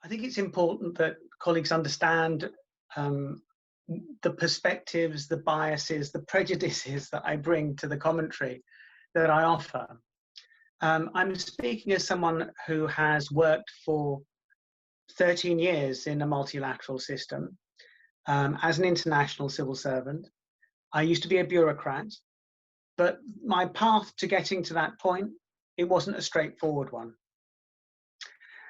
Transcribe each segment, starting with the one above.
I think it's important that colleagues understand the perspectives, the biases, the prejudices that I bring to the commentary that I offer. I'm speaking as someone who has worked for 13 years in a multilateral system as an international civil servant. I used to be a bureaucrat, but my path to getting to that point, it wasn't a straightforward one.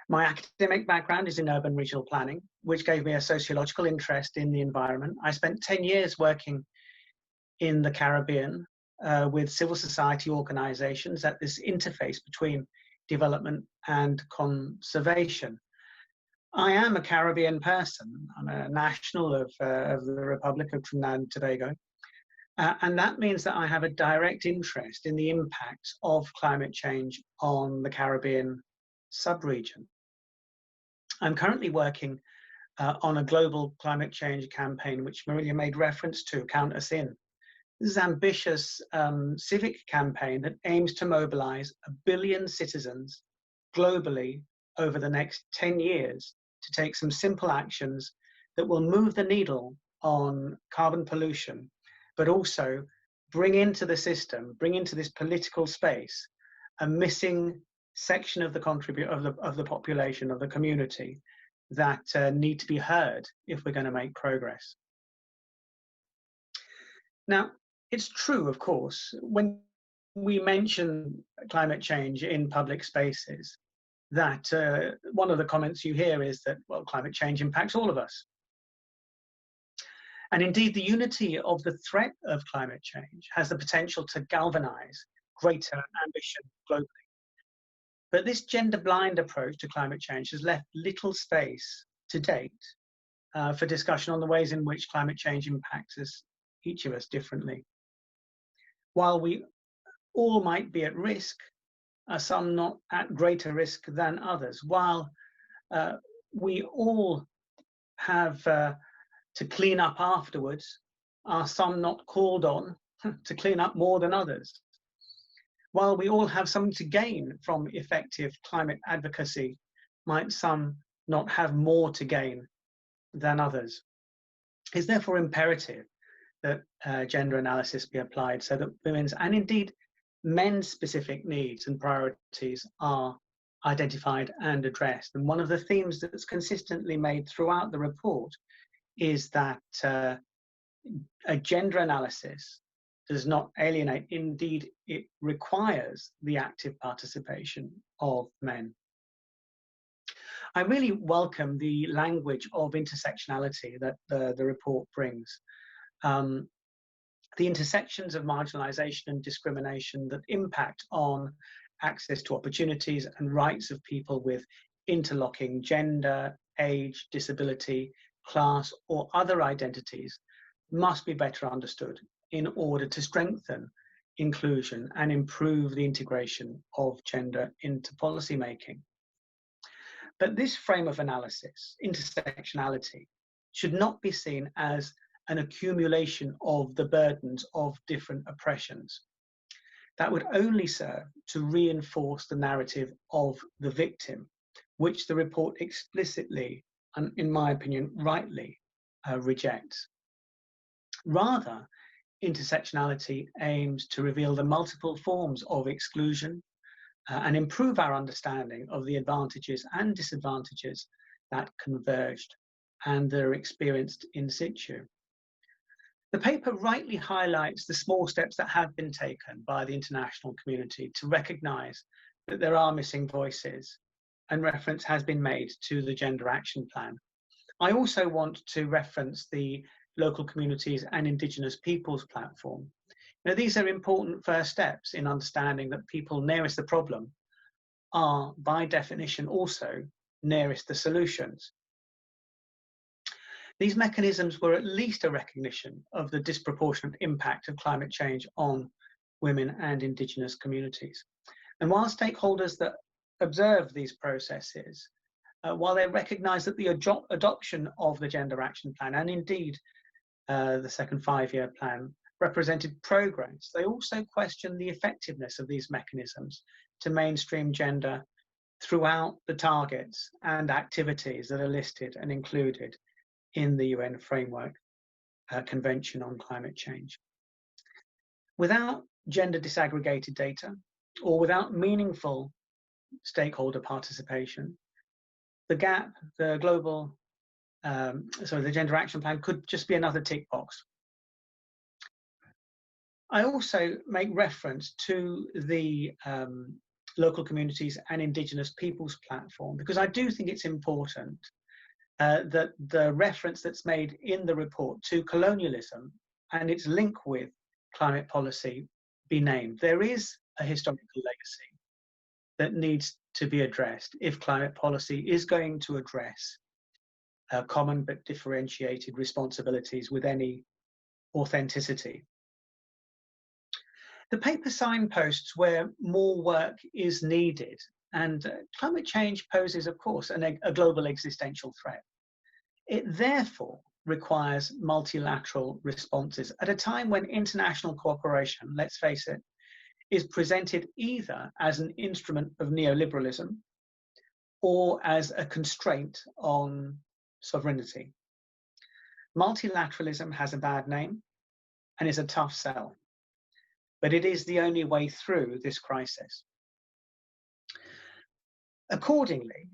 My academic background is in urban regional planning, which gave me a sociological interest in the environment. I spent 10 years working in the Caribbean with civil society organizations at this interface between development and conservation. I am a Caribbean person. I'm a national of the Republic of Trinidad and Tobago. And that means that I have a direct interest in the impacts of climate change on the Caribbean sub-region. I'm currently working on a global climate change campaign, which Marilia made reference to, CountUsIn. This is an ambitious civic campaign that aims to mobilize 1 billion citizens globally over the next 10 years to take some simple actions that will move the needle on carbon pollution, but also bring into the system, bring into this political space, a missing section of the population, of the community, that need to be heard if we're going to make progress. Now, it's true, of course, when we mention climate change in public spaces, that one of the comments you hear is that, well, climate change impacts all of us. And indeed, the unity of the threat of climate change has the potential to galvanize greater ambition globally. But this gender-blind approach to climate change has left little space to date for discussion on the ways in which climate change impacts us, each of us differently. While we all might be at risk, some not at greater risk than others. While we all have to clean up afterwards, are some not called on to clean up more than others. While we all have something to gain from effective climate advocacy, might some not have more to gain than others. It's therefore imperative that gender analysis be applied so that women's and indeed men's specific needs and priorities are identified and addressed. And one of the themes that's consistently made throughout the report is that a gender analysis does not alienate. Indeed, it requires the active participation of men. I really welcome the language of intersectionality that the report brings. The intersections of marginalization and discrimination that impact on access to opportunities and rights of people with interlocking gender, age, disability, class, or other identities must be better understood in order to strengthen inclusion and improve the integration of gender into policymaking. But this frame of analysis, intersectionality, should not be seen as an accumulation of the burdens of different oppressions. That would only serve to reinforce the narrative of the victim, which the report explicitly, and in my opinion, rightly rejects. Rather, intersectionality aims to reveal the multiple forms of exclusion and improve our understanding of the advantages and disadvantages that converged and that are experienced in situ. The paper rightly highlights the small steps that have been taken by the international community to recognise that there are missing voices, and reference has been made to the Gender Action Plan. I also want to reference the Local Communities and Indigenous Peoples platform. Now, these are important first steps in understanding that people nearest the problem are, by definition, also nearest the solutions. These mechanisms were at least a recognition of the disproportionate impact of climate change on women and Indigenous communities. And while stakeholders that observe these processes, while they recognise that the adoption of the Gender Action Plan and indeed the second 5-year plan represented progress, they also question the effectiveness of these mechanisms to mainstream gender throughout the targets and activities that are listed and included in the UN Framework Convention on Climate Change. Without gender disaggregated data, or without meaningful stakeholder participation, the GAP, the global, the Gender Action Plan could just be another tick box. I also make reference to the local communities and Indigenous peoples platform, because I do think it's important that the reference that's made in the report to colonialism and its link with climate policy be named. There is a historical legacy that needs to be addressed if climate policy is going to address common but differentiated responsibilities with any authenticity. The paper signposts where more work is needed, and climate change poses, of course, a global existential threat. It therefore requires multilateral responses at a time when international cooperation, let's face it, is presented either as an instrument of neoliberalism or as a constraint on sovereignty. Multilateralism has a bad name and is a tough sell, but it is the only way through this crisis. Accordingly,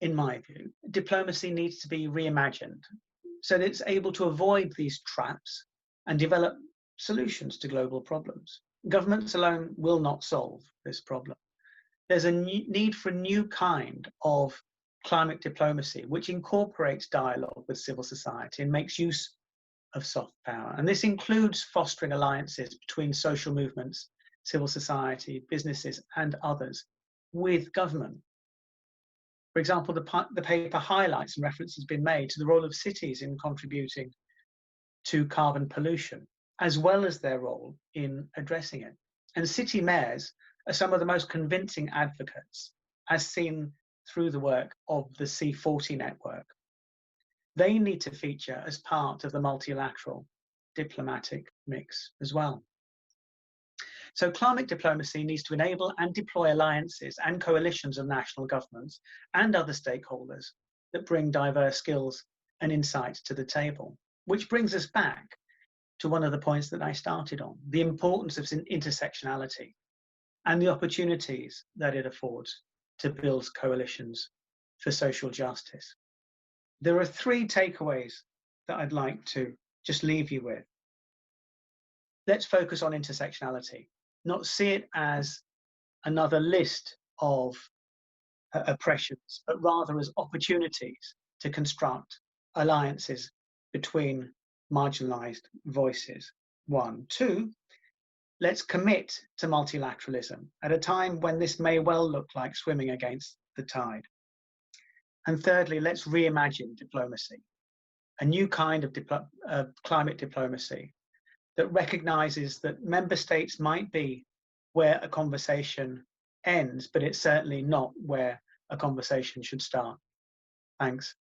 in my view, diplomacy needs to be reimagined so that it's able to avoid these traps and develop solutions to global problems. Governments alone will not solve this problem. There's a need for a new kind of climate diplomacy, which incorporates dialogue with civil society and makes use of soft power. And this includes fostering alliances between social movements, civil society, businesses, and others with government. For example, the paper highlights and reference has been made to the role of cities in contributing to carbon pollution, as well as their role in addressing it. And city mayors are some of the most convincing advocates, as seen through the work of the C40 network. They need to feature as part of the multilateral diplomatic mix as well. So climate diplomacy needs to enable and deploy alliances and coalitions of national governments and other stakeholders that bring diverse skills and insights to the table, which brings us back to one of the points that I started on, the importance of intersectionality and the opportunities that it affords to build coalitions for social justice. There are three takeaways that I'd like to just leave you with. Let's focus on intersectionality, not see it as another list of oppressions, but rather as opportunities to construct alliances between marginalized voices. 1. 2, let's commit to multilateralism at a time when this may well look like swimming against the tide. And thirdly, let's reimagine diplomacy, a new kind of climate diplomacy that recognizes that member states might be where a conversation ends, but it's certainly not where a conversation should start. Thanks.